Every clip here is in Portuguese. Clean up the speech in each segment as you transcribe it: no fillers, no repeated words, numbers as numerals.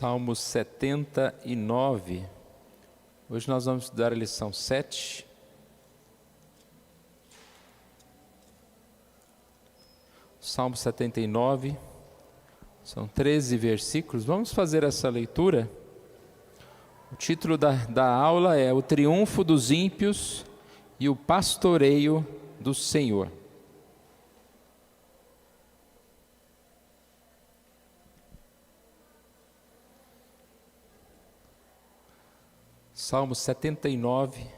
Salmo 79. Hoje nós vamos estudar a lição 7. Salmo 79, são 13 versículos. Vamos fazer essa leitura. O título da aula é O Triunfo dos Ímpios e o Pastoreio do Senhor. Salmo 79,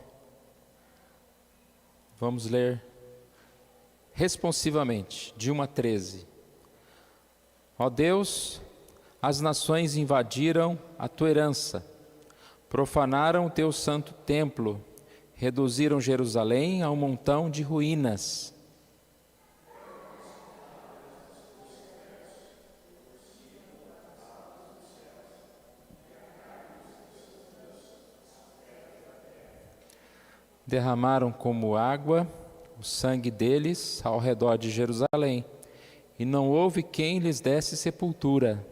vamos ler responsivamente, de 1 a 13. Ó Deus, as nações invadiram a tua herança, profanaram o teu santo templo, reduziram Jerusalém a um montão de ruínas. Derramaram como água o sangue deles ao redor de Jerusalém, e não houve quem lhes desse sepultura.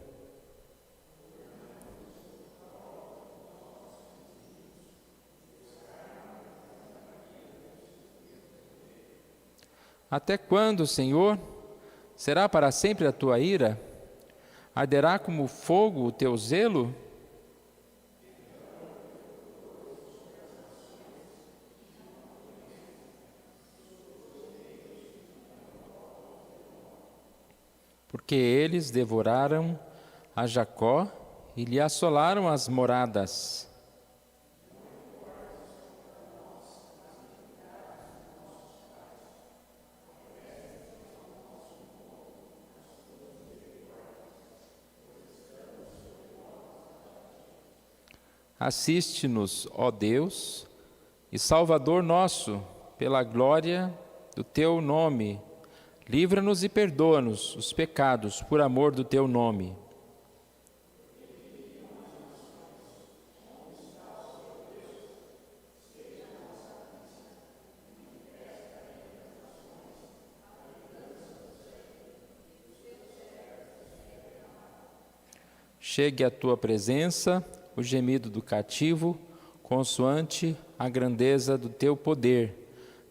Até quando, Senhor? Será para sempre a tua ira? Arderá como fogo o teu zelo? Porque eles devoraram a Jacó e lhe assolaram as moradas. Assiste-nos, ó Deus, e Salvador nosso, pela glória do teu nome. Livra-nos e perdoa-nos os pecados por amor do teu nome. Chegue à tua presença o gemido do cativo, consoante a grandeza do teu poder.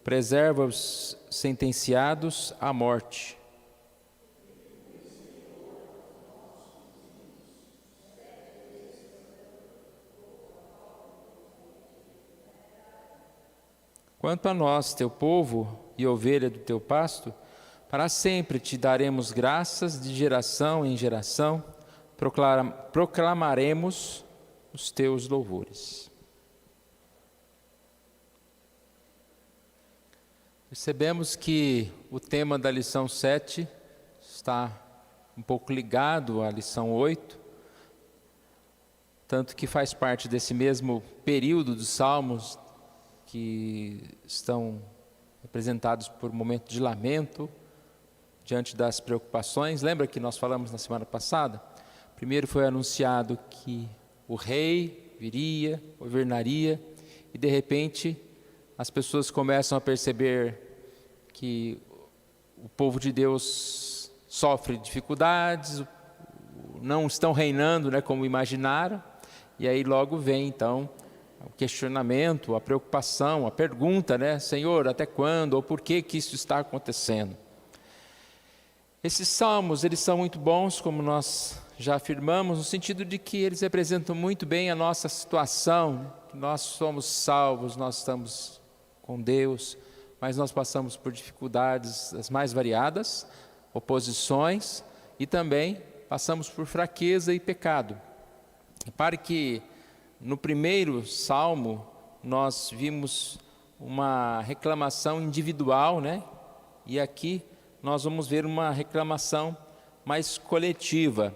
Preserva os sentenciados à morte. Quanto a nós, teu povo e ovelha do teu pasto, para sempre te daremos graças de geração em geração, proclamaremos os teus louvores. Percebemos que o tema da lição 7 está um pouco ligado à lição 8, tanto que faz parte desse mesmo período dos salmos que estão representados por um momento de lamento diante das preocupações. Lembra que nós falamos na semana passada? Primeiro foi anunciado que o rei viria, governaria, e de repente as pessoas começam a perceber que o povo de Deus sofre dificuldades, não estão reinando, como imaginaram, e aí logo vem então o questionamento, a preocupação, a pergunta, Senhor, até quando, ou por que isso está acontecendo? Esses salmos, eles são muito bons, como nós já afirmamos, no sentido de que eles representam muito bem a nossa situação, que nós somos salvos, nós estamos com Deus, mas nós passamos por dificuldades as mais variadas, oposições, e também passamos por fraqueza e pecado. Repare que no primeiro salmo nós vimos uma reclamação individual, e aqui nós vamos ver uma reclamação mais coletiva.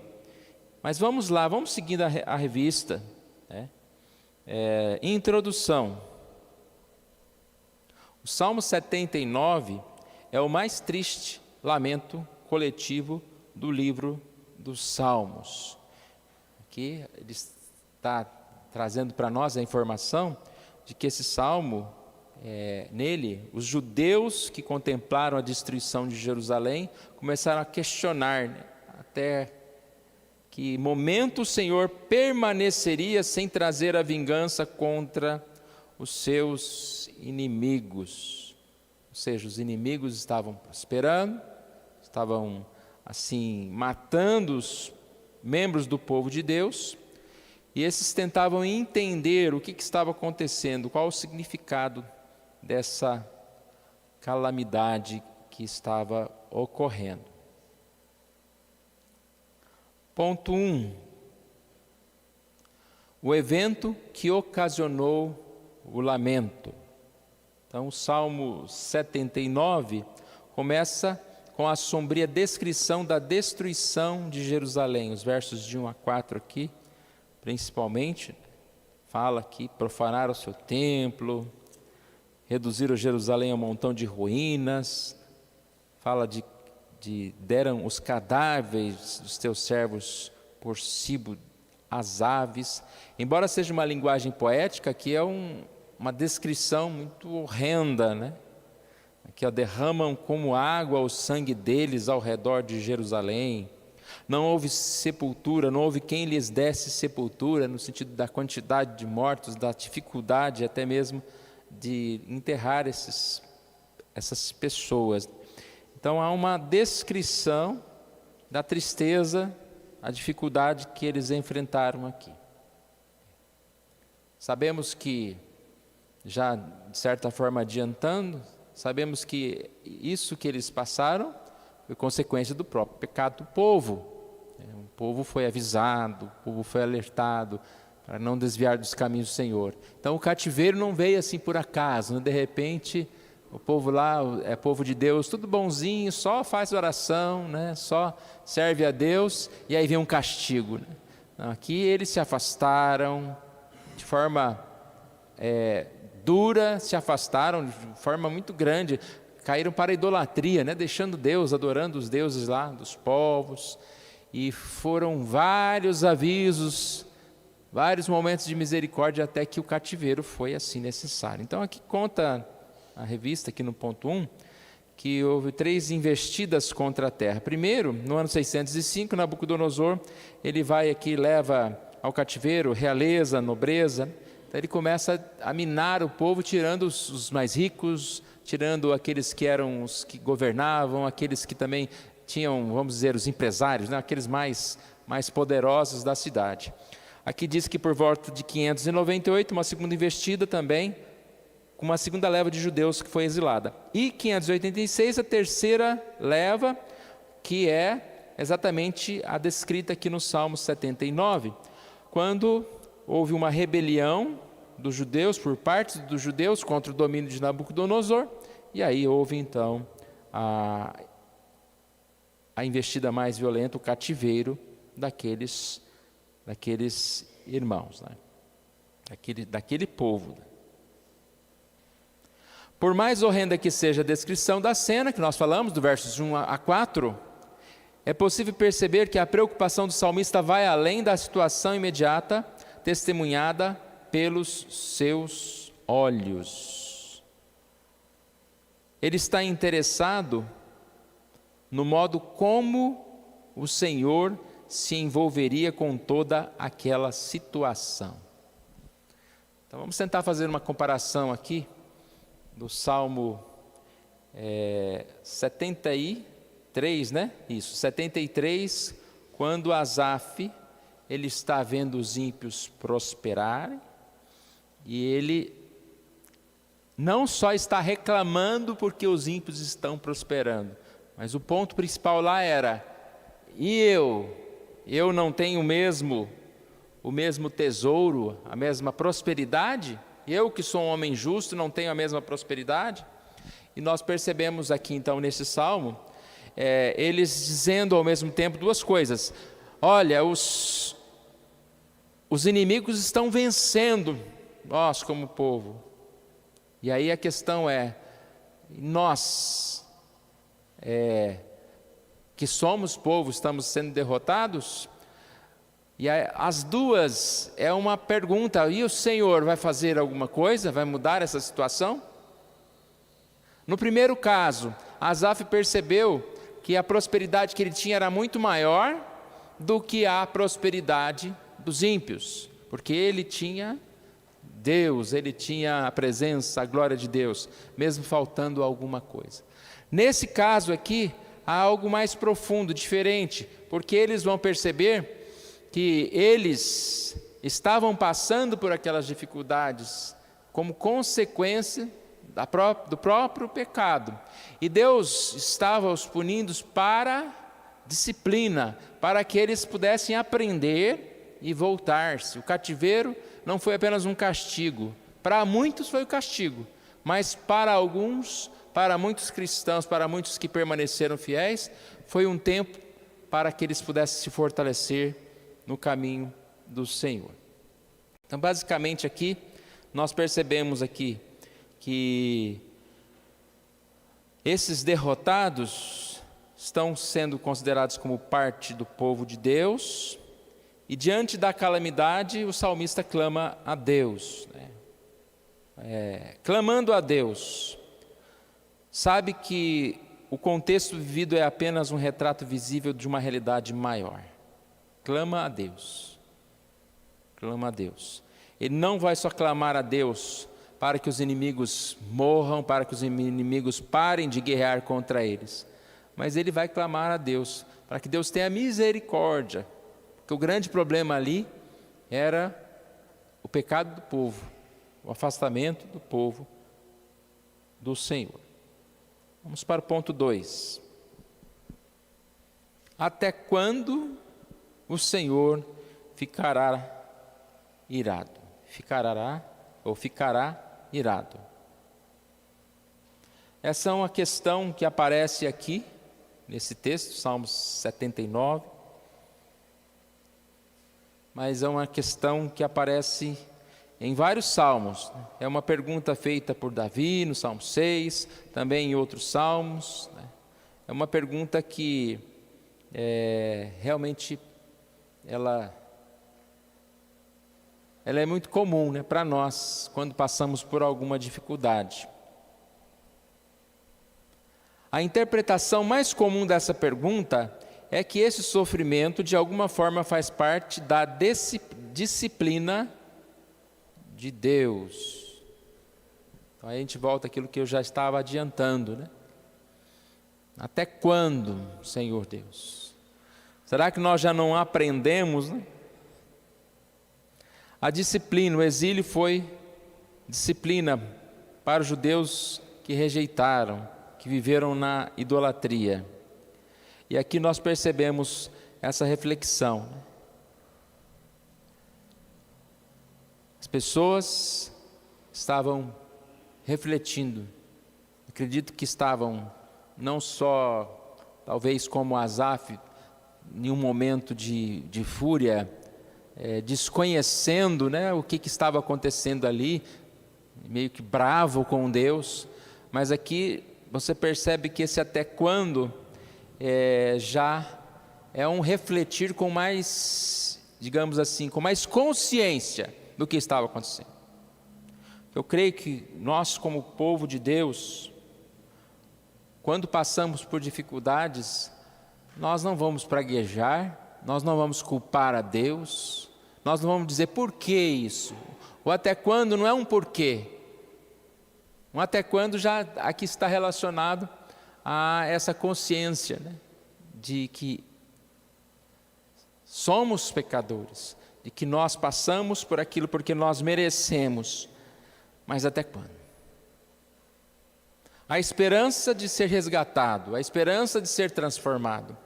Mas vamos lá, vamos seguindo a revista. Introdução. O Salmo 79 é o mais triste lamento coletivo do livro dos Salmos. Aqui ele está trazendo para nós a informação de que esse salmo, nele, os judeus que contemplaram a destruição de Jerusalém começaram a questionar, até que momento o Senhor permaneceria sem trazer a vingança contra os seus inimigos. Ou seja, os inimigos estavam prosperando, estavam assim matando os membros do povo de Deus, e esses tentavam entender o que estava acontecendo, qual o significado dessa calamidade que estava ocorrendo. Ponto 1. O evento que ocasionou o lamento. Então, o Salmo 79 começa com a sombria descrição da destruição de Jerusalém. Os versos de 1 a 4 aqui, principalmente, fala que profanaram o seu templo, reduziram Jerusalém a um montão de ruínas, fala de deram os cadáveres dos teus servos por cibo às aves. Embora seja uma linguagem poética, aqui é uma descrição muito horrenda, né? Aqui derramam como água o sangue deles ao redor de Jerusalém. Não houve sepultura, não houve quem lhes desse sepultura, no sentido da quantidade de mortos, da dificuldade até mesmo de enterrar essas pessoas. Então há uma descrição da tristeza, a dificuldade que eles enfrentaram aqui. Sabemos que, já de certa forma adiantando, sabemos que isso que eles passaram foi consequência do próprio pecado do povo. O povo foi avisado, o povo foi alertado para não desviar dos caminhos do Senhor. Então o cativeiro não veio assim por acaso, né? De repente o povo lá é povo de Deus, tudo bonzinho, só faz oração, né? Só serve a Deus e aí vem um castigo, né? Não, aqui eles se afastaram de forma dura, se afastaram de forma muito grande, caíram para a idolatria, né? Deixando Deus, adorando os deuses lá dos povos, e foram vários avisos, vários momentos de misericórdia até que o cativeiro foi assim necessário. Então aqui conta a revista, aqui no ponto 1, que houve 3 investidas contra a terra. Primeiro, no ano 605, Nabucodonosor, ele vai aqui, leva ao cativeiro realeza, nobreza. Então ele começa a minar o povo, tirando os mais ricos, tirando aqueles que eram os que governavam, aqueles que também tinham, vamos dizer, os empresários, né? Aqueles mais poderosos da cidade. Aqui diz que por volta de 598, uma segunda investida também, com uma segunda leva de judeus que foi exilada. E 586, a terceira leva, que é exatamente a descrita aqui no Salmo 79, quando houve uma rebelião dos judeus, por parte dos judeus, contra o domínio de Nabucodonosor, e aí houve então a investida mais violenta, o cativeiro daqueles irmãos, né? daquele povo. Por mais horrenda que seja a descrição da cena, que nós falamos, do versos 1 a 4, é possível perceber que a preocupação do salmista vai além da situação imediata, testemunhada pelos seus olhos. Ele está interessado no modo como o Senhor se envolveria com toda aquela situação. Então vamos tentar fazer uma comparação aqui do Salmo 73, né? Isso, 73, quando Asaf, ele está vendo os ímpios prosperarem, e ele não só está reclamando porque os ímpios estão prosperando, mas o ponto principal lá era: e eu não tenho o mesmo tesouro, a mesma prosperidade? Eu que sou um homem justo não tenho a mesma prosperidade? E nós percebemos aqui então nesse salmo, eles dizendo ao mesmo tempo duas coisas: olha, os inimigos estão vencendo nós como povo. E aí a questão é, nós que somos povo, estamos sendo derrotados? E as duas é uma pergunta: e o Senhor vai fazer alguma coisa? Vai mudar essa situação? No primeiro caso, Asaf percebeu que a prosperidade que ele tinha era muito maior do que a prosperidade dos ímpios, porque ele tinha Deus, ele tinha a presença, a glória de Deus, mesmo faltando alguma coisa. Nesse caso aqui, há algo mais profundo, diferente, porque eles vão perceber que eles estavam passando por aquelas dificuldades como consequência do próprio pecado. E Deus estava os punindo para disciplina, para que eles pudessem aprender e voltar-se. O cativeiro não foi apenas um castigo, para muitos foi o castigo, mas para alguns, para muitos cristãos, para muitos que permaneceram fiéis, foi um tempo para que eles pudessem se fortalecer no caminho do Senhor. Então, basicamente aqui, nós percebemos aqui que esses derrotados estão sendo considerados como parte do povo de Deus, e diante da calamidade o salmista clama a Deus, clamando a Deus. Sabe que o contexto vivido é apenas um retrato visível de uma realidade maior. Clama a Deus, clama a Deus. Ele não vai só clamar a Deus para que os inimigos morram, para que os inimigos parem de guerrear contra eles, mas ele vai clamar a Deus para que Deus tenha misericórdia, porque o grande problema ali era o pecado do povo, o afastamento do povo do Senhor. Vamos para o ponto 2. Até quando o Senhor ficará irado? Ficará irado. Essa é uma questão que aparece aqui, nesse texto, Salmos 79, mas é uma questão que aparece em vários salmos. É uma pergunta feita por Davi no Salmo 6, também em outros salmos. É uma pergunta que realmente ela é muito comum, para nós, quando passamos por alguma dificuldade. A interpretação mais comum dessa pergunta é que esse sofrimento, de alguma forma, faz parte da disciplina de Deus. Então, aí a gente volta àquilo que eu já estava adiantando, Até quando, Senhor Deus? Será que nós já não aprendemos, A disciplina, o exílio foi disciplina para os judeus que rejeitaram, que viveram na idolatria. E aqui nós percebemos essa reflexão. As pessoas estavam refletindo, acredito que estavam não só, talvez como Asaf, em um momento de fúria, desconhecendo o que estava acontecendo ali, meio que bravo com Deus, mas aqui você percebe que esse até quando já é um refletir com mais, digamos assim, com mais consciência do que estava acontecendo. Eu creio que nós, como povo de Deus, quando passamos por dificuldades, nós não vamos praguejar, nós não vamos culpar a Deus, nós não vamos dizer por que isso, ou até quando não é um porquê. Um até quando já aqui está relacionado a essa consciência, de que somos pecadores, de que nós passamos por aquilo porque nós merecemos, mas até quando? A esperança de ser resgatado, a esperança de ser transformado,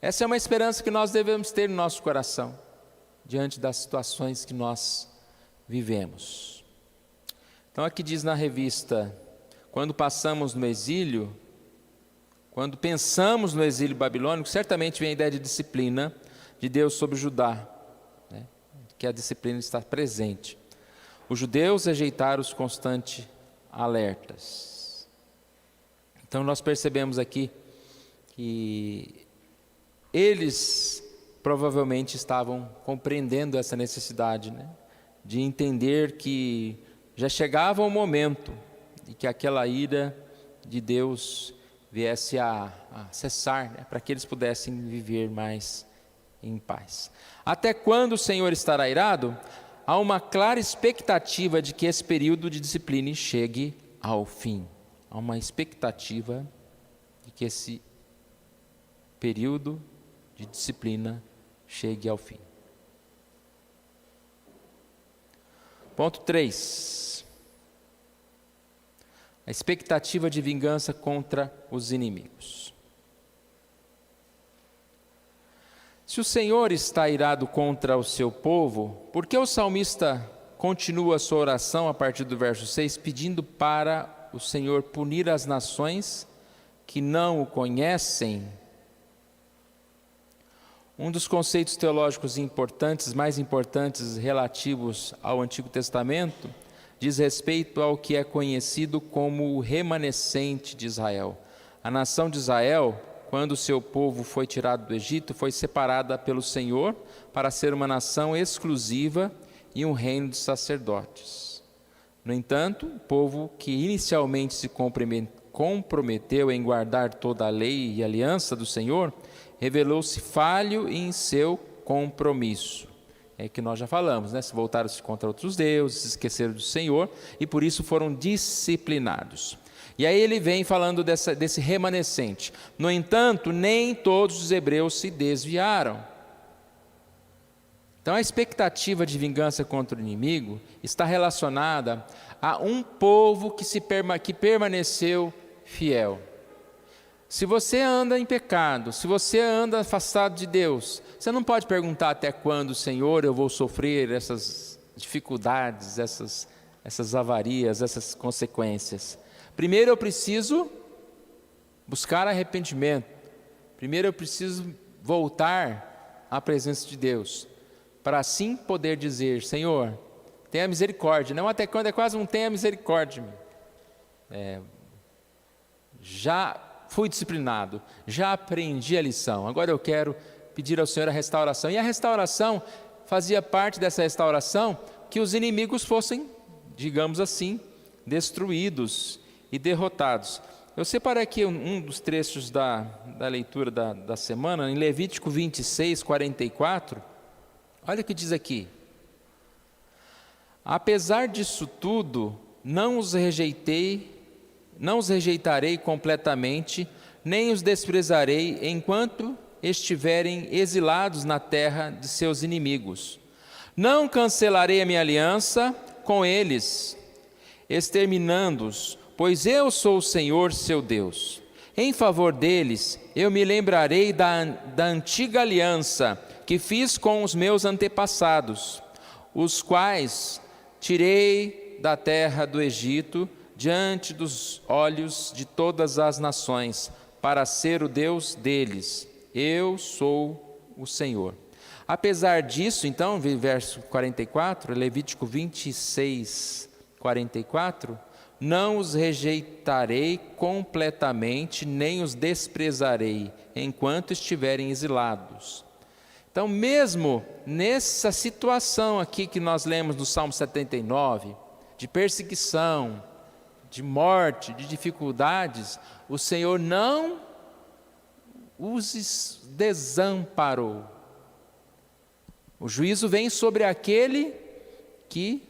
essa é uma esperança que nós devemos ter no nosso coração, diante das situações que nós vivemos. Então aqui diz na revista, quando passamos no exílio, quando pensamos no exílio babilônico, certamente vem a ideia de disciplina de Deus sobre Judá, que a disciplina está presente. Os judeus rejeitaram os constantes alertas. Então nós percebemos aqui que eles provavelmente estavam compreendendo essa necessidade, de entender que já chegava o momento de que aquela ira de Deus viesse a cessar, para que eles pudessem viver mais em paz. Até quando o Senhor estará irado? Há uma clara expectativa de que esse período de disciplina chegue ao fim. Há uma expectativa de que esse período de disciplina chegue ao fim. Ponto 3. A expectativa de vingança contra os inimigos. Se o Senhor está irado contra o seu povo, por que o salmista continua a sua oração a partir do verso 6, pedindo para o Senhor punir as nações que não o conhecem? Um dos conceitos teológicos mais importantes relativos ao Antigo Testamento diz respeito ao que é conhecido como o remanescente de Israel. A nação de Israel, quando o seu povo foi tirado do Egito, foi separada pelo Senhor para ser uma nação exclusiva e um reino de sacerdotes. No entanto, o povo que inicialmente se comprometeu em guardar toda a lei e aliança do Senhor, revelou-se falho em seu compromisso. É que nós já falamos, né? Se voltaram-se contra outros deuses, se esqueceram do Senhor e por isso foram disciplinados. E aí ele vem falando desse remanescente. No entanto, nem todos os hebreus se desviaram. Então a expectativa de vingança contra o inimigo está relacionada a um povo que permaneceu fiel. Se você anda em pecado, se você anda afastado de Deus, você não pode perguntar até quando, Senhor, eu vou sofrer essas dificuldades, essas avarias, essas consequências. Primeiro eu preciso buscar arrependimento. Primeiro eu preciso voltar à presença de Deus, para assim poder dizer, Senhor, tenha misericórdia. Não até quando, é quase um tenha misericórdia de mim. Já fui disciplinado, já aprendi a lição, agora eu quero pedir ao Senhor a restauração. E a restauração fazia parte dessa restauração que os inimigos fossem, digamos assim, destruídos e derrotados. Eu separei aqui um dos trechos da leitura da semana, em Levítico 26, 44. Olha o que diz aqui. Apesar disso tudo, não os rejeitarei completamente, nem os desprezarei enquanto estiverem exilados na terra de seus inimigos. Não cancelarei a minha aliança com eles, exterminando-os, pois eu sou o Senhor, seu Deus. Em favor deles, eu me lembrarei da antiga aliança que fiz com os meus antepassados, os quais tirei da terra do Egito, diante dos olhos de todas as nações, para ser o Deus deles. Eu sou o Senhor. Apesar disso, então, verso 44, Levítico 26, 44, não os rejeitarei completamente, nem os desprezarei, enquanto estiverem exilados. Então, mesmo nessa situação aqui que nós lemos no Salmo 79, de perseguição, de morte, de dificuldades, o Senhor não os desamparou. O juízo vem sobre aquele que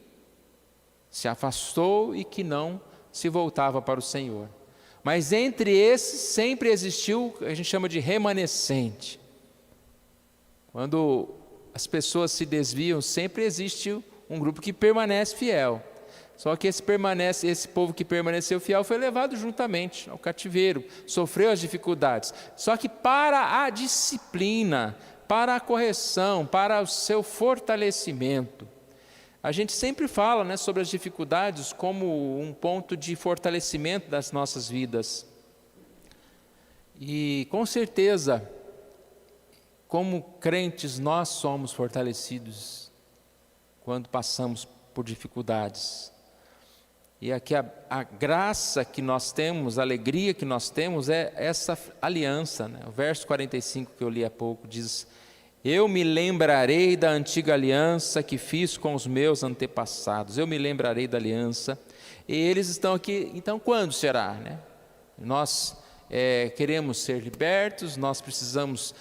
se afastou e que não se voltava para o Senhor. Mas entre esses sempre existiu o que a gente chama de remanescente. Quando as pessoas se desviam, sempre existe um grupo que permanece fiel. Só que esse povo que permaneceu fiel foi levado juntamente ao cativeiro, sofreu as dificuldades. Só que para a disciplina, para a correção, para o seu fortalecimento, a gente sempre fala, né, sobre as dificuldades como um ponto de fortalecimento das nossas vidas. E com certeza, como crentes, nós somos fortalecidos quando passamos por dificuldades. E aqui a graça que nós temos, a alegria que nós temos é essa aliança, né? O verso 45 que eu li há pouco diz: eu me lembrarei da antiga aliança que fiz com os meus antepassados. Eu me lembrarei da aliança. E eles estão aqui, então quando será, né? Nós queremos ser libertos, nós precisamos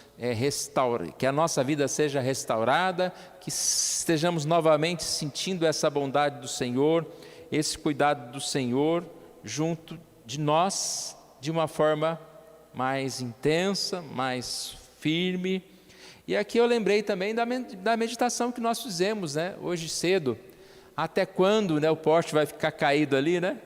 que a nossa vida seja restaurada, que estejamos novamente sentindo essa bondade do Senhor, esse cuidado do Senhor junto de nós, de uma forma mais intensa, mais firme. E aqui eu lembrei também da meditação que nós fizemos, né, hoje cedo. Até quando, né, o poste vai ficar caído ali, né?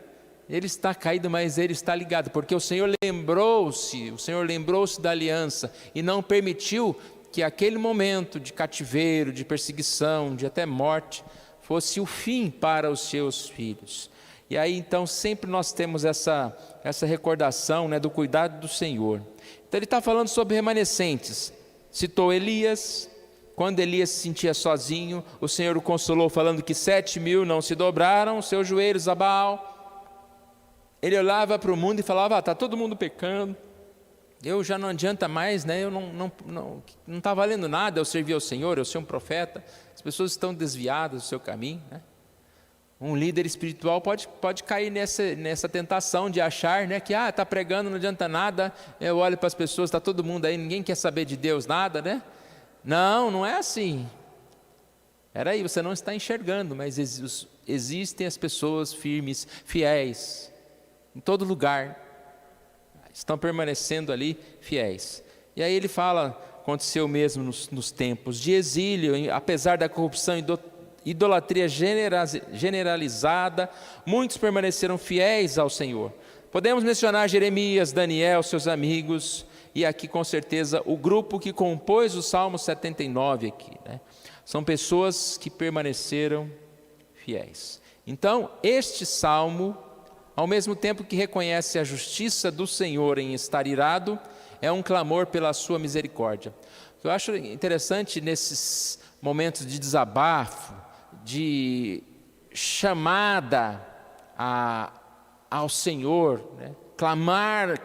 Ele está caído, mas ele está ligado, porque o Senhor lembrou-se da aliança e não permitiu que aquele momento de cativeiro, de perseguição, de até morte, fosse o fim para os seus filhos. E aí então sempre nós temos essa recordação, né, do cuidado do Senhor. Então ele está falando sobre remanescentes, citou Elias. Quando Elias se sentia sozinho, o Senhor o consolou falando que 7.000 não se dobraram seus joelhos a Baal. Ele olhava para o mundo e falava, está todo mundo pecando, eu já não adianta mais, né? Eu não está valendo nada eu servir ao Senhor, eu ser um profeta, as pessoas estão desviadas do seu caminho, né? Um líder espiritual pode cair nessa tentação de achar, né, que está pregando, não adianta nada, eu olho para as pessoas, está todo mundo aí, ninguém quer saber de Deus nada, né? Não é assim. Peraí, você não está enxergando, mas existem as pessoas firmes, fiéis, em todo lugar, estão permanecendo ali fiéis. E aí ele fala, aconteceu mesmo nos tempos de exílio, apesar da corrupção e idolatria generalizada, muitos permaneceram fiéis ao Senhor. Podemos mencionar Jeremias, Daniel, seus amigos, e aqui com certeza o grupo que compôs o Salmo 79 aqui, né? São pessoas que permaneceram fiéis. Então, este salmo, ao mesmo tempo que reconhece a justiça do Senhor em estar irado, é um clamor pela sua misericórdia. Eu acho interessante nesses momentos de desabafo, de chamada ao Senhor, né?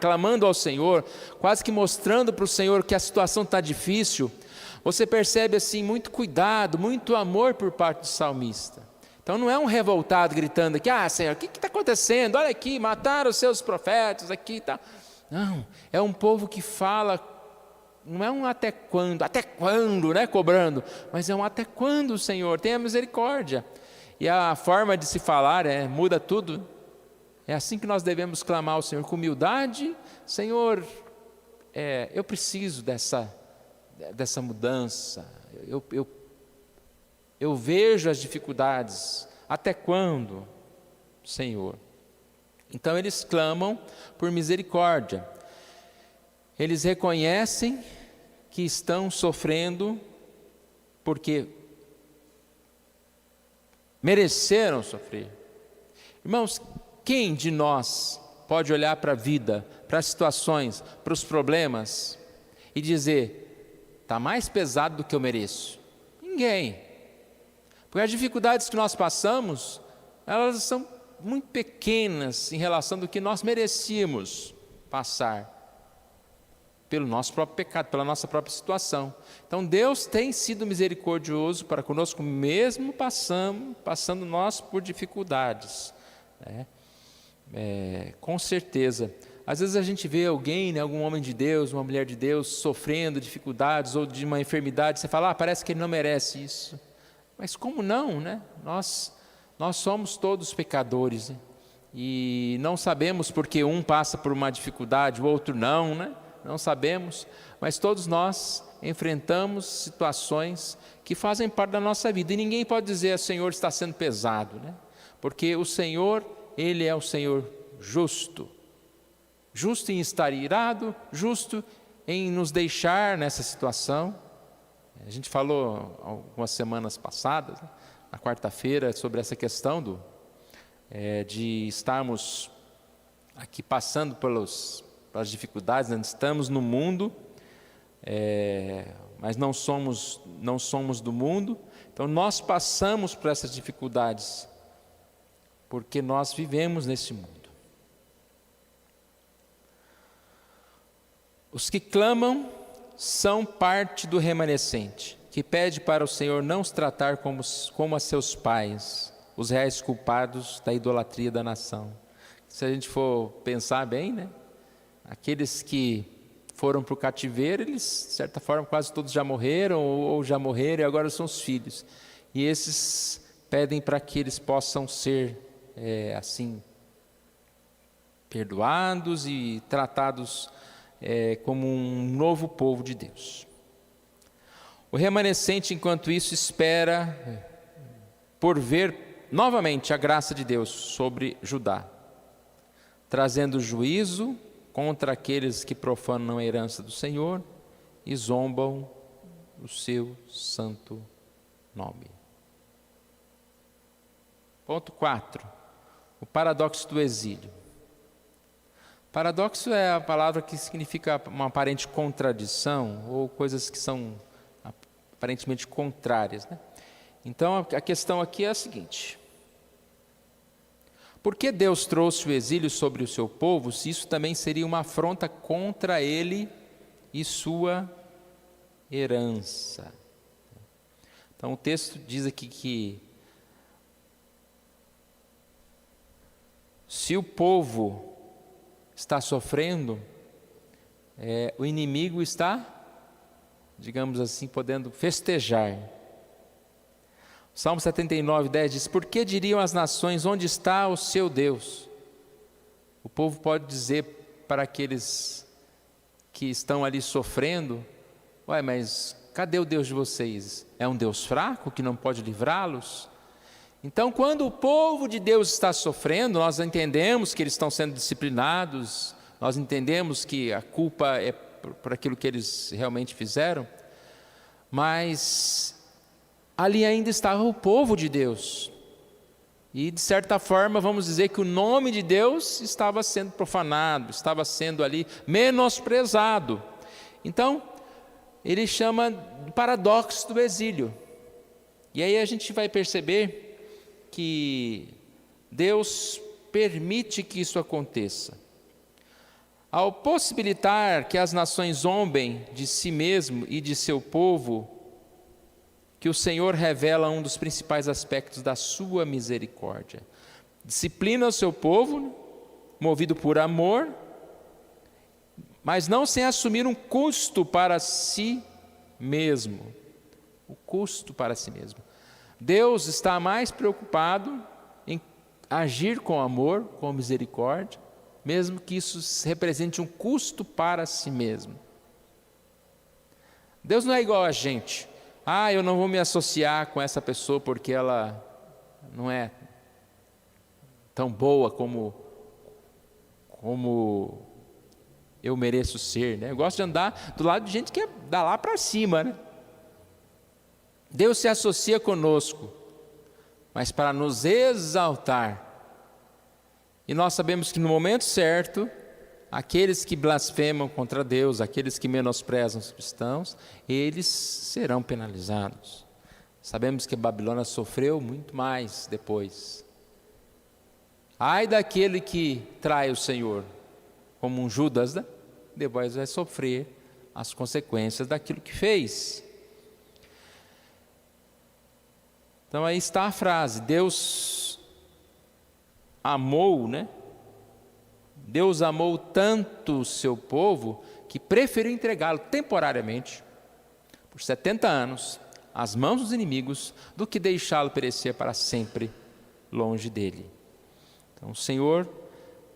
Clamando ao Senhor, quase que mostrando para o Senhor que a situação está difícil, você percebe assim muito cuidado, muito amor por parte do salmista. Então não é um revoltado gritando aqui, Senhor, o que está acontecendo? Olha aqui, mataram os seus profetas aqui, tá? Não, é um povo que fala, não é um até quando, né, cobrando, mas é um até quando, Senhor, tenha misericórdia. E a forma de se falar muda tudo. É assim que nós devemos clamar ao Senhor, com humildade. Senhor, eu preciso dessa mudança, eu vejo as dificuldades, até quando, Senhor? Então eles clamam por misericórdia, eles reconhecem que estão sofrendo porque mereceram sofrer. Irmãos, quem de nós pode olhar para a vida, para as situações, para os problemas e dizer, está mais pesado do que eu mereço? Ninguém. Porque as dificuldades que nós passamos, elas são muito pequenas em relação do que nós merecíamos passar pelo nosso próprio pecado, pela nossa própria situação. Então Deus tem sido misericordioso para conosco, mesmo passando nós por dificuldades, né? Com certeza. Às vezes a gente vê alguém, né, algum homem de Deus, uma mulher de Deus, sofrendo dificuldades ou de uma enfermidade, você fala, parece que ele não merece isso. Mas como não, né? Nós somos todos pecadores, né? E não sabemos porque um passa por uma dificuldade, o outro não, né? Não sabemos, mas todos nós enfrentamos situações que fazem parte da nossa vida. E ninguém pode dizer, o Senhor está sendo pesado, né? Porque o Senhor, Ele é o Senhor justo. Justo em estar irado, justo em nos deixar nessa situação. A gente falou algumas semanas passadas, né, na quarta-feira, sobre essa questão de estarmos aqui passando pelas dificuldades, né? Estamos no mundo, mas não somos do mundo. Então nós passamos por essas dificuldades porque nós vivemos nesse mundo. Os que clamam são parte do remanescente, que pede para o Senhor não os tratar como a seus pais, os reais culpados da idolatria da nação. Se a gente for pensar bem, né? Aqueles que foram para o cativeiro, eles, de certa forma, quase todos já morreram ou já morreram e agora são os filhos. E esses pedem para que eles possam ser, assim, perdoados e tratados como um novo povo de Deus. O remanescente, enquanto isso, espera por ver novamente a graça de Deus sobre Judá, trazendo juízo contra aqueles que profanam a herança do Senhor e zombam o seu santo nome. Ponto 4. O paradoxo do exílio. Paradoxo é a palavra que significa uma aparente contradição ou coisas que são aparentemente contrárias, né? Então a questão aqui é a seguinte: por que Deus trouxe o exílio sobre o seu povo, se isso também seria uma afronta contra ele e sua herança? Então o texto diz aqui que se o povo está sofrendo, o inimigo está, digamos assim, podendo festejar. Salmo 79, 10 diz: por que diriam as nações, onde está o seu Deus? O povo pode dizer para aqueles que estão ali sofrendo: ué, mas cadê o Deus de vocês? É um Deus fraco que não pode livrá-los? Então, quando o povo de Deus está sofrendo, nós entendemos que eles estão sendo disciplinados, nós entendemos que a culpa é por aquilo que eles realmente fizeram, mas ali ainda estava o povo de Deus, e de certa forma vamos dizer que o nome de Deus estava sendo profanado, estava sendo ali menosprezado. Então, ele chama de paradoxo do exílio, e aí a gente vai perceber que Deus permite que isso aconteça. Ao possibilitar que as nações zombem de si mesmo e de seu povo, que o Senhor revela um dos principais aspectos da sua misericórdia. Disciplina o seu povo, movido por amor, mas não sem assumir um custo para si mesmo. O custo para si mesmo. Deus está mais preocupado em agir com amor, com misericórdia, mesmo que isso represente um custo para si mesmo. Deus não é igual a gente. Eu não vou me associar com essa pessoa porque ela não é tão boa como eu mereço ser, né? Eu gosto de andar do lado de gente que é da lá para cima, né? Deus se associa conosco, mas para nos exaltar. E nós sabemos que no momento certo, aqueles que blasfemam contra Deus, aqueles que menosprezam os cristãos, eles serão penalizados. Sabemos que a Babilônia sofreu muito mais depois. Ai daquele que trai o Senhor, como um Judas, né? Depois vai sofrer as consequências daquilo que fez. Então aí está a frase: Deus amou, né? Deus amou tanto o seu povo que preferiu entregá-lo temporariamente, por 70 anos, às mãos dos inimigos, do que deixá-lo perecer para sempre longe dele. Então o Senhor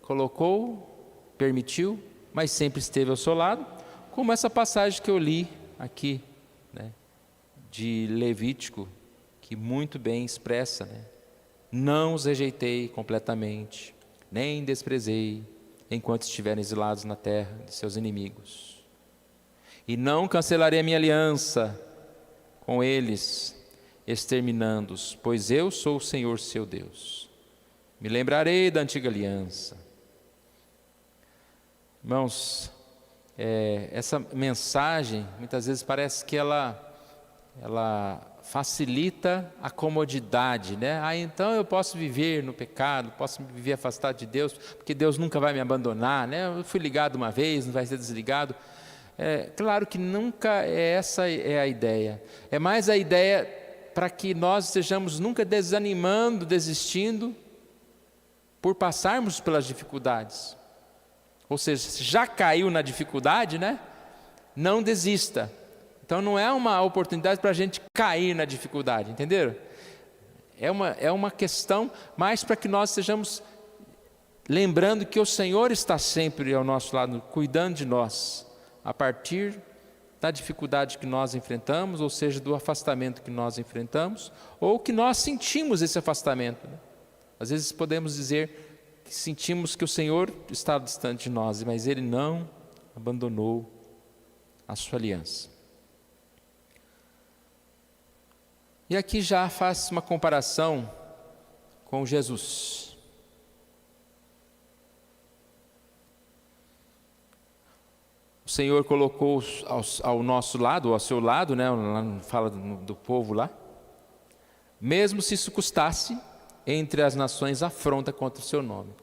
colocou, permitiu, mas sempre esteve ao seu lado, como essa passagem que eu li aqui, né, de Levítico, que muito bem expressa, né? Não os rejeitei completamente, nem desprezei, enquanto estiverem exilados na terra de seus inimigos. E não cancelarei a minha aliança com eles, exterminando-os, pois eu sou o Senhor seu Deus. Me lembrarei da antiga aliança. Irmãos, essa mensagem, muitas vezes parece que ela facilita a comodidade, né? Então eu posso viver no pecado, posso viver afastado de Deus, porque Deus nunca vai me abandonar, né? Eu fui ligado uma vez, não vai ser desligado. Claro que nunca essa é a ideia. É mais a ideia para que nós estejamos nunca desanimando, desistindo, por passarmos pelas dificuldades. Ou seja, se já caiu na dificuldade, né? Não desista. Então não é uma oportunidade para a gente cair na dificuldade, entenderam? É uma questão mais para que nós sejamos lembrando que o Senhor está sempre ao nosso lado, cuidando de nós, a partir da dificuldade que nós enfrentamos, ou seja, do afastamento que nós enfrentamos, ou que nós sentimos esse afastamento, né? Às vezes podemos dizer que sentimos que o Senhor está distante de nós, mas Ele não abandonou a sua aliança. E aqui já faz uma comparação com Jesus. O Senhor colocou ao nosso lado, ou ao seu lado, né, fala do povo lá, mesmo se isso custasse, entre as nações afronta contra o seu nome.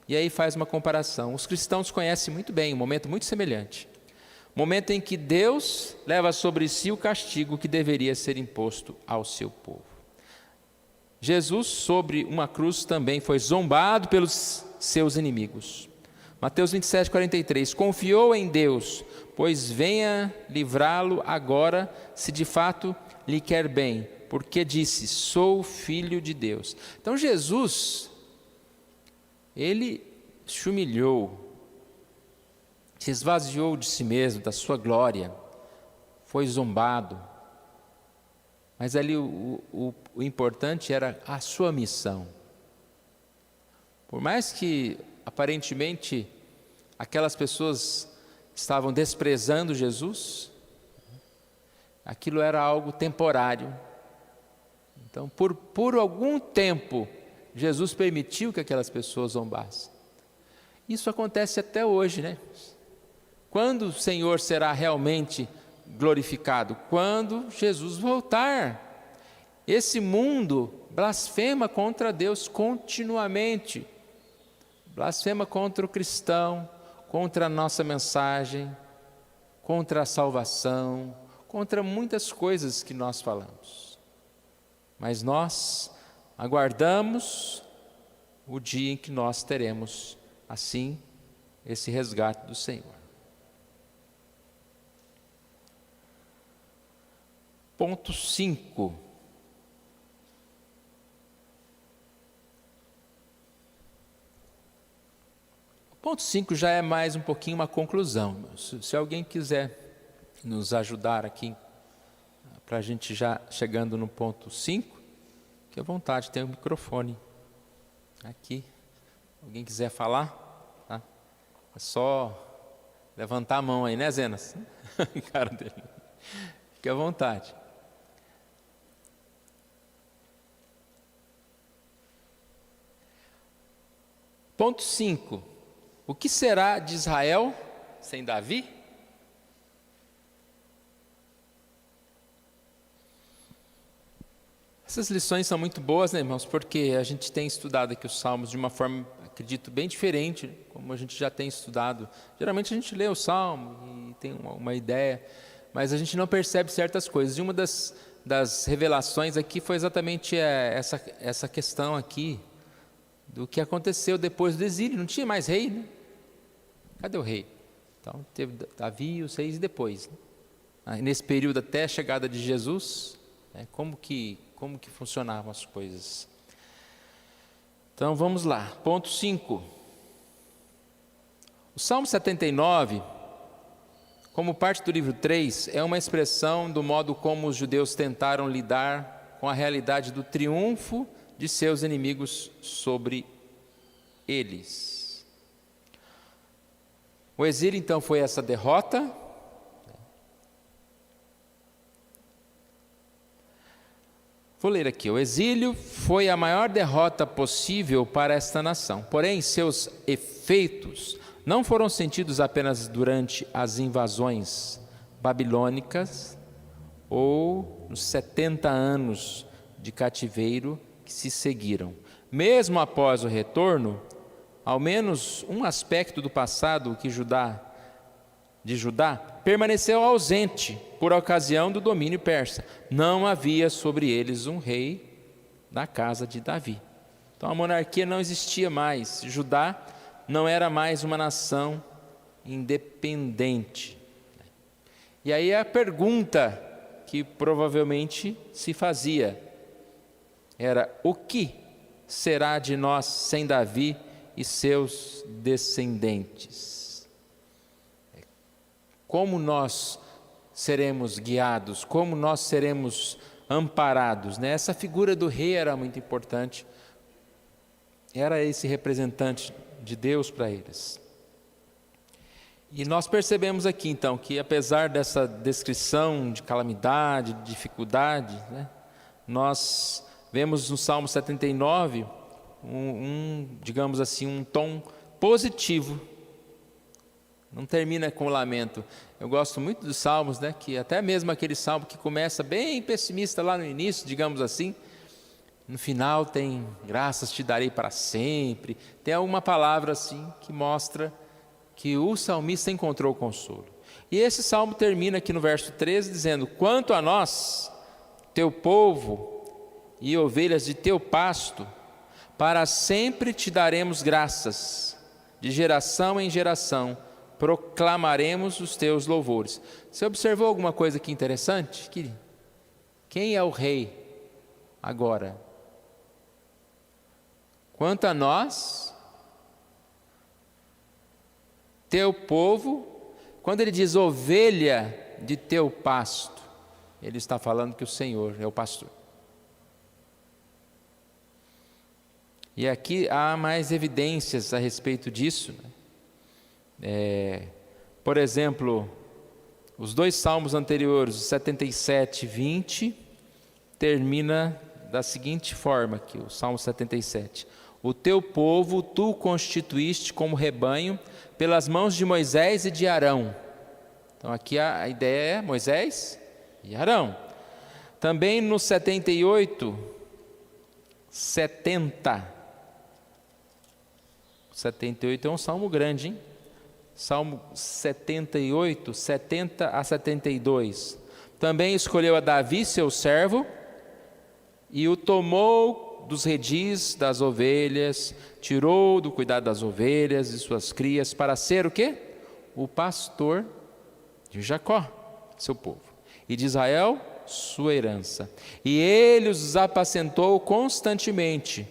E aí faz uma comparação. Os cristãos conhecem muito bem um momento muito semelhante. Momento em que Deus leva sobre si o castigo que deveria ser imposto ao seu povo. Jesus, sobre uma cruz, também foi zombado pelos seus inimigos. Mateus 27, 43. Confiou em Deus, pois venha livrá-lo agora, se de fato lhe quer bem, porque disse, sou filho de Deus. Então Jesus, Ele se humilhou, se esvaziou de si mesmo, da sua glória, foi zombado, mas ali o importante era a sua missão. Por mais que aparentemente aquelas pessoas estavam desprezando Jesus, aquilo era algo temporário. Então por algum tempo Jesus permitiu que aquelas pessoas zombassem. Isso acontece até hoje, né? Quando o Senhor será realmente glorificado? Quando Jesus voltar. Esse mundo blasfema contra Deus continuamente. Blasfema contra o cristão, contra a nossa mensagem, contra a salvação, contra muitas coisas que nós falamos. Mas nós aguardamos o dia em que nós teremos, assim, esse resgate do Senhor. Ponto 5. Ponto 5 já é mais um pouquinho uma conclusão. Se alguém quiser nos ajudar aqui, para a gente já chegando no ponto 5, fique à vontade, tem um microfone aqui. Alguém quiser falar, tá? É só levantar a mão aí, né, Zenas? Cara dele. Fique à vontade. Ponto 5. O que será de Israel sem Davi? Essas lições são muito boas, né, irmãos? Porque a gente tem estudado aqui os Salmos de uma forma, acredito, bem diferente, como a gente já tem estudado. Geralmente a gente lê o Salmo e tem uma ideia, mas a gente não percebe certas coisas. E uma das revelações aqui foi exatamente essa questão aqui, do que aconteceu depois do exílio. Não tinha mais rei, né? Cadê o rei? Então teve Davi e os reis depois, né? Nesse período até a chegada de Jesus, né? Como que funcionavam as coisas. Então vamos lá, ponto 5. O Salmo 79, como parte do livro 3, é uma expressão do modo como os judeus tentaram lidar com a realidade do triunfo de seus inimigos sobre eles. O exílio então foi essa derrota. Vou ler aqui. O exílio foi a maior derrota possível para esta nação. Porém, seus efeitos não foram sentidos apenas durante as invasões babilônicas ou nos 70 anos de cativeiro que se seguiram. Mesmo após o retorno, ao menos um aspecto do passado de Judá permaneceu ausente por ocasião do domínio persa. Não havia sobre eles um rei da casa de Davi. Então a monarquia não existia mais. Judá não era mais uma nação independente. E aí a pergunta que provavelmente se fazia era: o que será de nós sem Davi e seus descendentes? Como nós seremos guiados? Como nós seremos amparados? Essa figura do rei era muito importante. Era esse representante de Deus para eles. E nós percebemos aqui então que, apesar dessa descrição de calamidade, de dificuldade, nós vemos no Salmo 79 digamos assim, um tom positivo. Não termina com lamento. Eu gosto muito dos salmos, que até mesmo aquele salmo que começa bem pessimista lá no início, digamos assim, no final tem graças te darei para sempre. Tem alguma palavra assim que mostra que o salmista encontrou consolo. E esse salmo termina aqui no verso 13 dizendo: quanto a nós, teu povo e ovelhas de teu pasto, para sempre te daremos graças, de geração em geração proclamaremos os teus louvores. Você observou alguma coisa aqui interessante? Quem é o rei agora? Quanto a nós, teu povo, quando ele diz ovelha de teu pasto, ele está falando que o Senhor é o pastor. E aqui há mais evidências a respeito disso. Por exemplo, os dois salmos anteriores, 77 e 20, termina da seguinte forma aqui, o Salmo 77. O teu povo tu constituíste como rebanho pelas mãos de Moisés e de Arão. Então aqui a ideia é Moisés e Arão. Também no 78, 78 é um salmo grande, hein? Salmo 78, 70 a 72. Também escolheu a Davi, seu servo, e o tomou dos redis das ovelhas, tirou do cuidado das ovelhas e suas crias, para ser o quê? O pastor de Jacó, seu povo, e de Israel, sua herança. E ele os apacentou constantemente,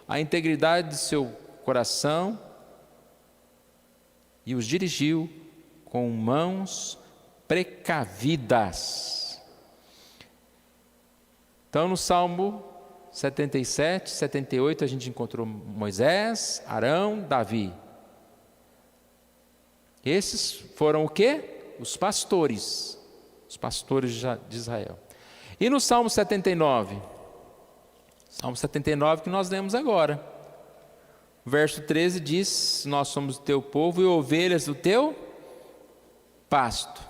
a integridade de seu coração, e os dirigiu com mãos precavidas. Então no Salmo 77, 78 a gente encontrou Moisés, Arão, Davi. Esses foram o quê? Os pastores de Israel. E no Salmo 79 que nós lemos agora, verso 13 diz: nós somos o teu povo e ovelhas do teu pasto.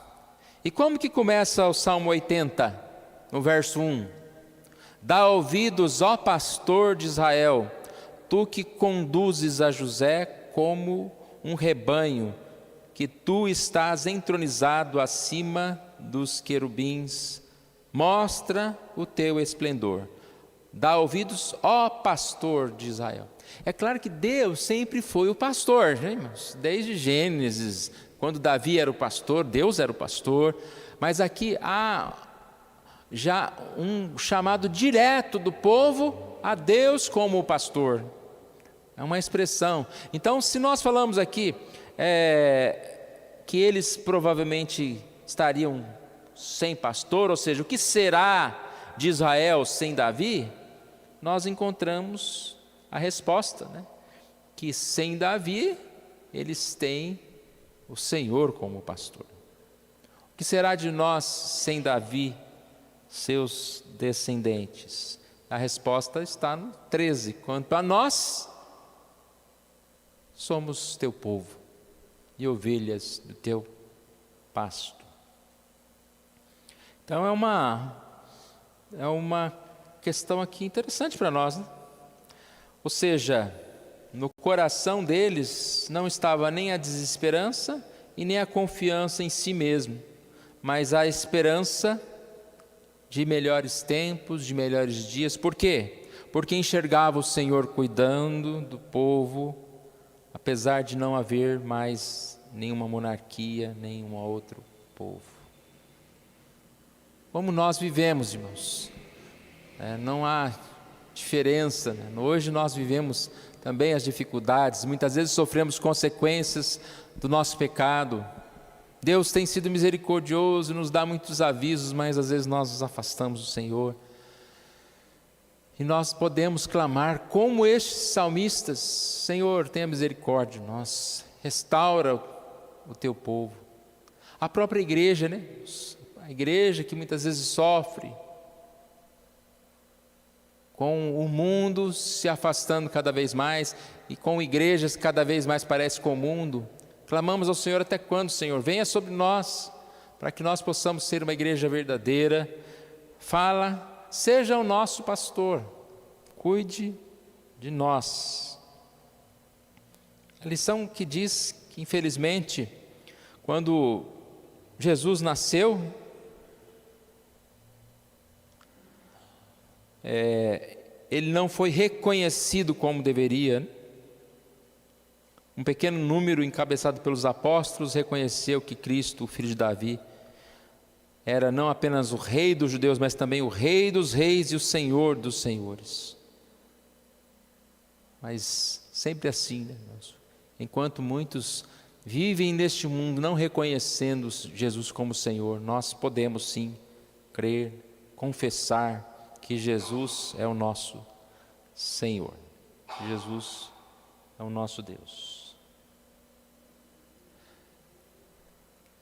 E como que começa o Salmo 80? No verso 1: dá ouvidos, ó pastor de Israel, tu que conduzes a José como um rebanho, que tu estás entronizado acima dos querubins, mostra o teu esplendor. Dá ouvidos, ó pastor de Israel. É claro que Deus sempre foi o pastor, né, irmãos? Desde Gênesis, quando Davi era o pastor, Deus era o pastor. Mas aqui há já um chamado direto do povo a Deus como o pastor. É uma expressão. Então, se nós falamos aqui que eles provavelmente estariam sem pastor, ou seja, o que será de Israel sem Davi? Nós encontramos a resposta, que sem Davi eles têm o Senhor como pastor. O que será de nós sem Davi, seus descendentes? A resposta está no 13. Quanto a nós, somos teu povo e ovelhas do teu pasto. Então é uma questão aqui interessante para nós, Ou seja, no coração deles não estava nem a desesperança e nem a confiança em si mesmo, mas a esperança de melhores tempos, de melhores dias. Por quê? Porque enxergava o Senhor cuidando do povo, apesar de não haver mais nenhuma monarquia, nenhum outro povo. Como nós vivemos, irmãos, não há diferença, né? Hoje nós vivemos também as dificuldades, muitas vezes sofremos consequências do nosso pecado. Deus tem sido misericordioso, nos dá muitos avisos, mas às vezes nós nos afastamos do Senhor. E nós podemos clamar como estes salmistas: Senhor, tenha misericórdia de nós, restaura o teu povo. A própria igreja, né? A igreja que muitas vezes sofre com o mundo se afastando cada vez mais e com igrejas que cada vez mais parecem com o mundo. Clamamos ao Senhor: até quando, Senhor? Venha sobre nós, para que nós possamos ser uma igreja verdadeira. Fala, seja o nosso pastor, cuide de nós. A lição que diz que, infelizmente, quando Jesus nasceu, ele não foi reconhecido como deveria. Um pequeno número encabeçado pelos apóstolos reconheceu que Cristo, o filho de Davi, era não apenas o rei dos judeus, mas também o rei dos reis e o senhor dos senhores. Mas sempre assim, né, irmãos? Enquanto muitos vivem neste mundo não reconhecendo Jesus como Senhor, nós podemos sim crer, confessar que Jesus é o nosso Senhor, Jesus é o nosso Deus.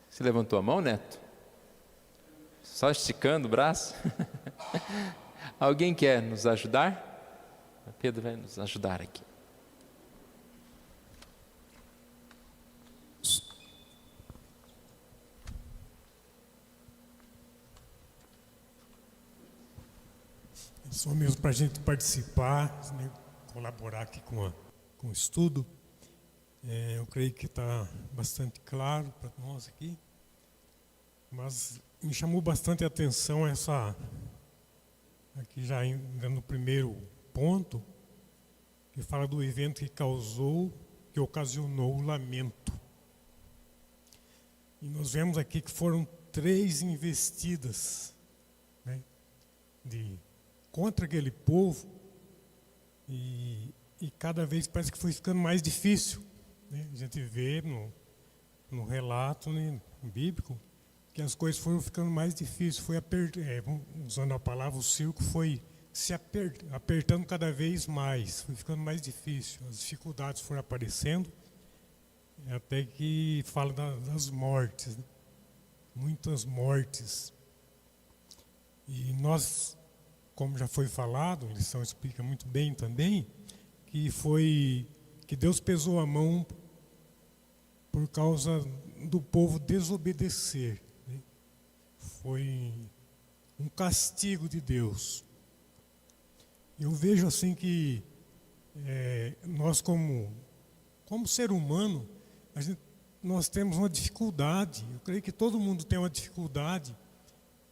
Você levantou a mão, Neto? Só esticando o braço? Alguém quer nos ajudar? Pedro vai nos ajudar aqui. Só mesmo para a gente participar, né, colaborar aqui com o estudo. Eu creio que está bastante claro para nós aqui, mas me chamou bastante a atenção aqui já ainda no primeiro ponto, que fala do evento que ocasionou o lamento. E nós vemos aqui que foram 3 investidas, né, contra aquele povo, e cada vez parece que foi ficando mais difícil, né? A gente vê no relato, né, bíblico, que as coisas foram ficando mais difíceis, usando a palavra, o circo foi se apertando cada vez mais, foi ficando mais difícil, as dificuldades foram aparecendo, até que fala das mortes, né? Muitas mortes. E nós, como já foi falado, a lição explica muito bem também, que Deus pesou a mão por causa do povo desobedecer, né? Foi um castigo de Deus. Eu vejo assim que nós como ser humano, nós temos uma dificuldade, eu creio que todo mundo tem uma dificuldade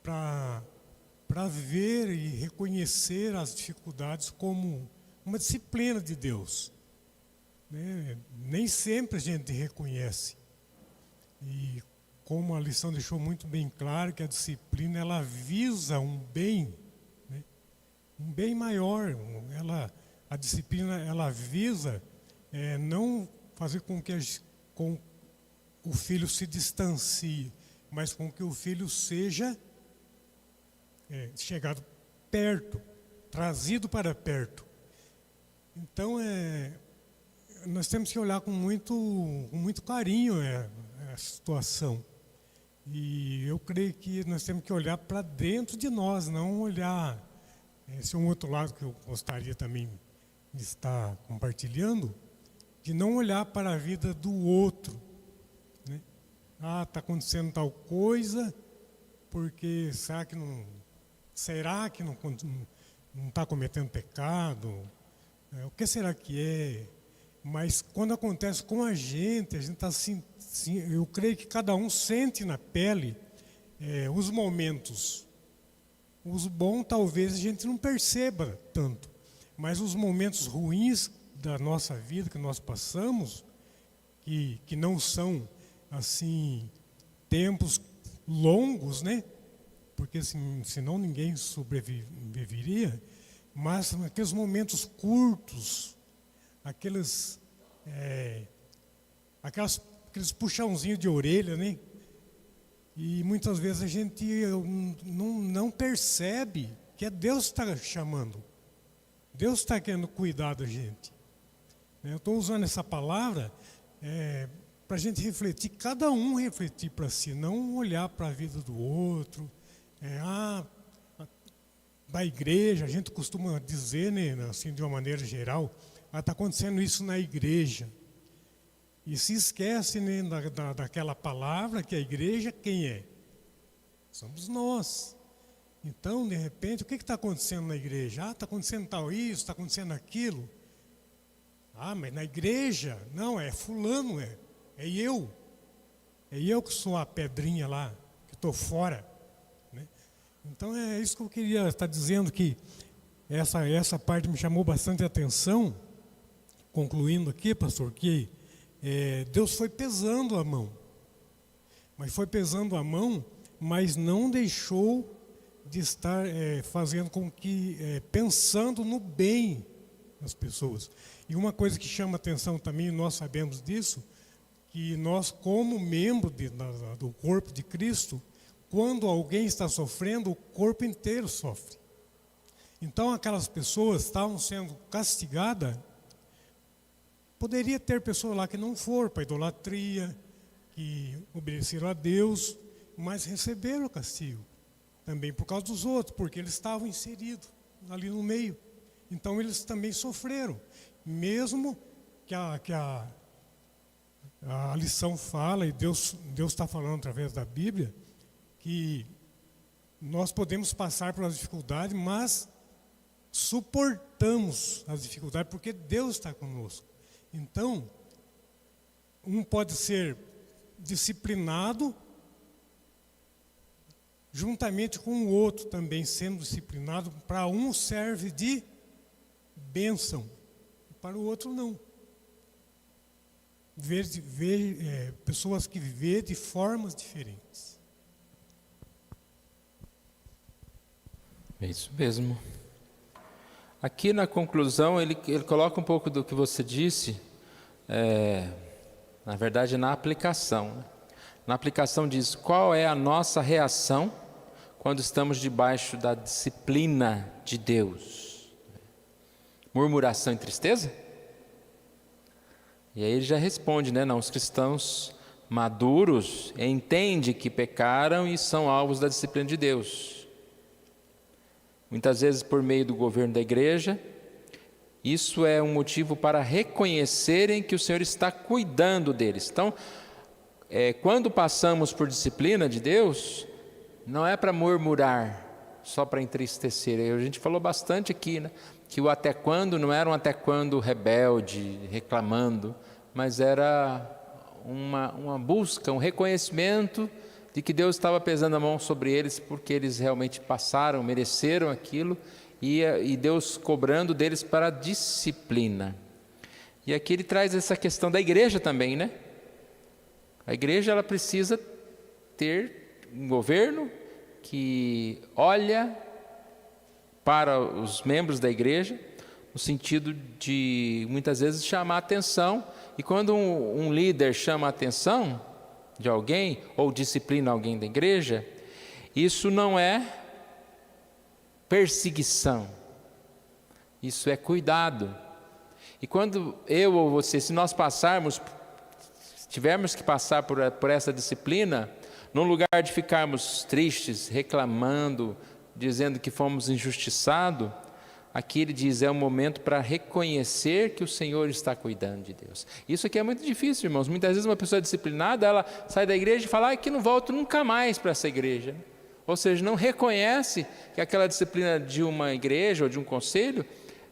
para ver e reconhecer as dificuldades como uma disciplina de Deus, né? Nem sempre a gente reconhece. E como a lição deixou muito bem claro, que a disciplina ela visa um bem, né? Um bem maior. A disciplina ela visa não fazer com que com o filho se distancie, mas com que o filho seja chegado perto, trazido para perto. Então, nós temos que olhar com muito carinho a situação. E eu creio que nós temos que olhar para dentro de nós, não olhar... Esse é um outro lado que eu gostaria também de estar compartilhando, de não olhar para a vida do outro, né? Está acontecendo tal coisa, porque será que não está cometendo pecado? O que será que é? Mas quando acontece com a gente está assim, eu creio que cada um sente na pele os momentos. Os bons talvez a gente não perceba tanto, mas os momentos ruins da nossa vida que nós passamos, que não são assim, tempos longos, né? Porque senão ninguém sobreviveria, mas naqueles momentos curtos, aqueles puxãozinhos de orelha, né? E muitas vezes a gente não percebe que é Deus que está chamando. Deus está querendo cuidar da gente. Eu estou usando essa palavra para a gente refletir, cada um refletir para si, não olhar para a vida do outro. Da igreja, a gente costuma dizer, né, assim, de uma maneira geral, está acontecendo isso na igreja. E se esquece, né, daquela palavra que a igreja, quem é? Somos nós. Então, de repente, o que está acontecendo na igreja? Está acontecendo tal isso, está acontecendo aquilo. Mas na igreja, não, é fulano, é eu. É eu que sou a pedrinha lá, que estou fora. Né? Então, é isso que eu queria estar dizendo, que essa parte me chamou bastante atenção, concluindo aqui, pastor, que Deus foi pesando a mão. Mas foi pesando a mão, mas não deixou de estar fazendo com que, pensando no bem das pessoas. E uma coisa que chama atenção também, nós sabemos disso, que nós, como membro do corpo de Cristo, quando alguém está sofrendo, o corpo inteiro sofre. Então, aquelas pessoas estavam sendo castigadas. Poderia ter pessoas lá que não foram para a idolatria, que obedeceram a Deus, mas receberam o castigo. Também por causa dos outros, porque eles estavam inseridos ali no meio. Então eles também sofreram. Mesmo que a lição fala, e Deus está falando através da Bíblia, que nós podemos passar por uma dificuldade, mas suportamos as dificuldades, porque Deus está conosco. Então, um pode ser disciplinado, juntamente com o outro também sendo disciplinado. Para um serve de bênção, para o outro não. Pessoas que vivem de formas diferentes. É isso mesmo. Aqui na conclusão, ele coloca um pouco do que você disse, na verdade, na aplicação. Né? Na aplicação diz, qual é a nossa reação quando estamos debaixo da disciplina de Deus? Murmuração e tristeza? E aí ele já responde, né? Não, os cristãos maduros entendem que pecaram e são alvos da disciplina de Deus. Muitas vezes por meio do governo da igreja, isso é um motivo para reconhecerem que o Senhor está cuidando deles. Então, quando passamos por disciplina de Deus, não é para murmurar, só para entristecer. A gente falou bastante aqui, né, que o até quando não era um até quando rebelde, reclamando, mas era uma busca, um reconhecimento de que Deus estava pesando a mão sobre eles, porque eles realmente passaram, mereceram aquilo, e Deus cobrando deles para a disciplina. E aqui ele traz essa questão da igreja também, né? A igreja, ela precisa ter um governo que olha para os membros da igreja, no sentido de, muitas vezes, chamar a atenção. E quando um líder chama a atenção de alguém, ou disciplina alguém da igreja, isso não é perseguição, isso é cuidado. E quando eu ou você, se nós tivermos que passar por essa disciplina, no lugar de ficarmos tristes, reclamando, dizendo que fomos injustiçados, aqui ele diz, é um momento para reconhecer que o Senhor está cuidando de Deus. Isso aqui é muito difícil, irmãos. Muitas vezes uma pessoa disciplinada, ela sai da igreja e fala, que não volto nunca mais para essa igreja. Ou seja, não reconhece que aquela disciplina de uma igreja ou de um conselho,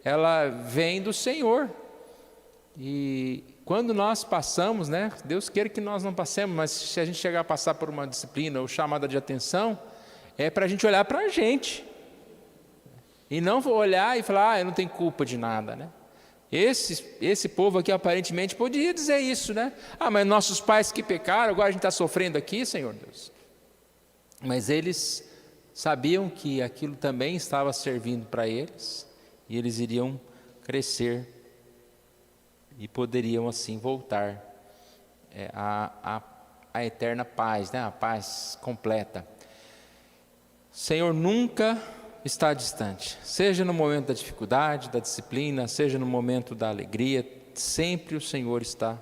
ela vem do Senhor. E quando nós passamos, né, Deus queira que nós não passemos, mas se a gente chegar a passar por uma disciplina ou chamada de atenção, é para a gente olhar para a gente. E não olhar e falar, eu não tenho culpa de nada, né? Esse povo aqui aparentemente poderia dizer isso, né? Ah, mas nossos pais que pecaram, agora a gente está sofrendo aqui, Senhor Deus. Mas eles sabiam que aquilo também estava servindo para eles, e eles iriam crescer e poderiam assim voltar à eterna paz, né? A paz completa. O Senhor nunca está distante, seja no momento da dificuldade, da disciplina, seja no momento da alegria, sempre o Senhor está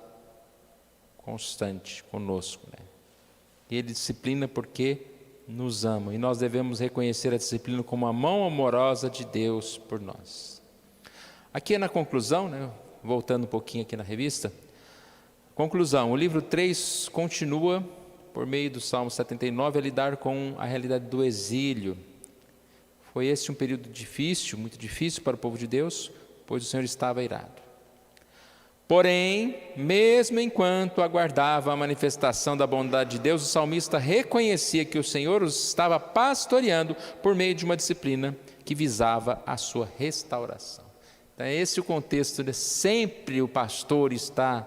constante conosco, né? E Ele disciplina porque nos ama, e nós devemos reconhecer a disciplina como a mão amorosa de Deus por nós. Aqui na conclusão, né, voltando um pouquinho aqui na revista, conclusão, o livro 3 continua, por meio do Salmo 79, a lidar com a realidade do exílio. Foi esse um período difícil, muito difícil para o povo de Deus, pois o Senhor estava irado. Porém, mesmo enquanto aguardava a manifestação da bondade de Deus, o salmista reconhecia que o Senhor os estava pastoreando por meio de uma disciplina que visava a sua restauração. Então, esse é o contexto, né? Sempre o pastor está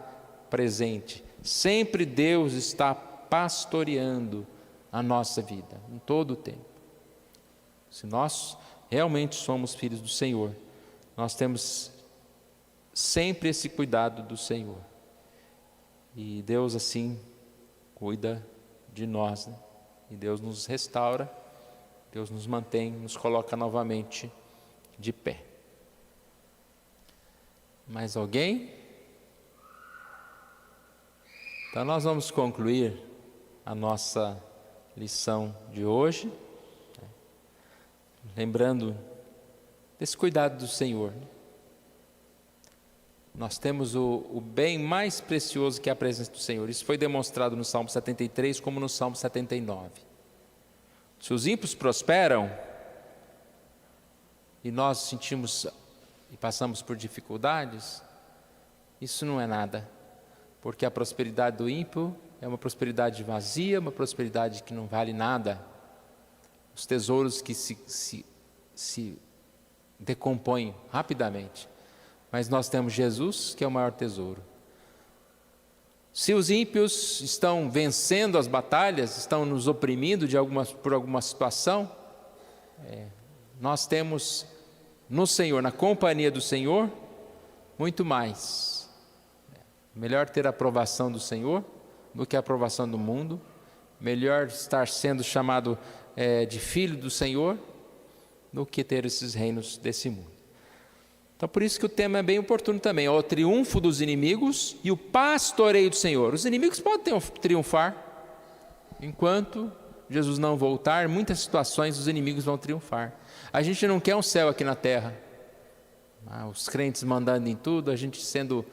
presente, sempre Deus está pastoreando a nossa vida, em todo o tempo. Se nós realmente somos filhos do Senhor, nós temos sempre esse cuidado do Senhor. E Deus assim cuida de nós, né? E Deus nos restaura, Deus nos mantém, nos coloca novamente de pé. Mais alguém? Então nós vamos concluir a nossa lição de hoje, né? Lembrando desse cuidado do Senhor. Nós temos o bem mais precioso que é a presença do Senhor. Isso foi demonstrado no Salmo 73 como no Salmo 79. Se os ímpios prosperam e nós sentimos e passamos por dificuldades, isso não é nada, porque a prosperidade do ímpio é uma prosperidade vazia, uma prosperidade que não vale nada. Os tesouros que se decompõem rapidamente. Mas nós temos Jesus, que é o maior tesouro. Se os ímpios estão vencendo as batalhas, estão nos oprimindo por alguma situação, nós temos no Senhor, na companhia do Senhor, muito mais. Melhor ter a aprovação do Senhor do que a aprovação do mundo. Melhor estar sendo chamado de filho do Senhor do que ter esses reinos desse mundo. Então, por isso que o tema é bem oportuno também, é o triunfo dos inimigos e o pastoreio do Senhor. Os inimigos podem triunfar, enquanto Jesus não voltar, em muitas situações os inimigos vão triunfar. A gente não quer um céu aqui na terra, os crentes mandando em tudo, a gente sendo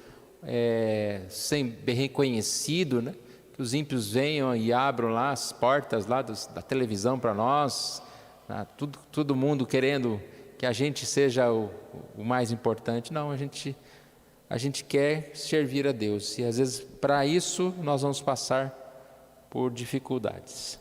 bem reconhecido, né? Que os ímpios venham e abram lá as portas lá da televisão para nós, todo mundo querendo que a gente seja o mais importante. Não, a gente quer servir a Deus, e às vezes para isso nós vamos passar por dificuldades.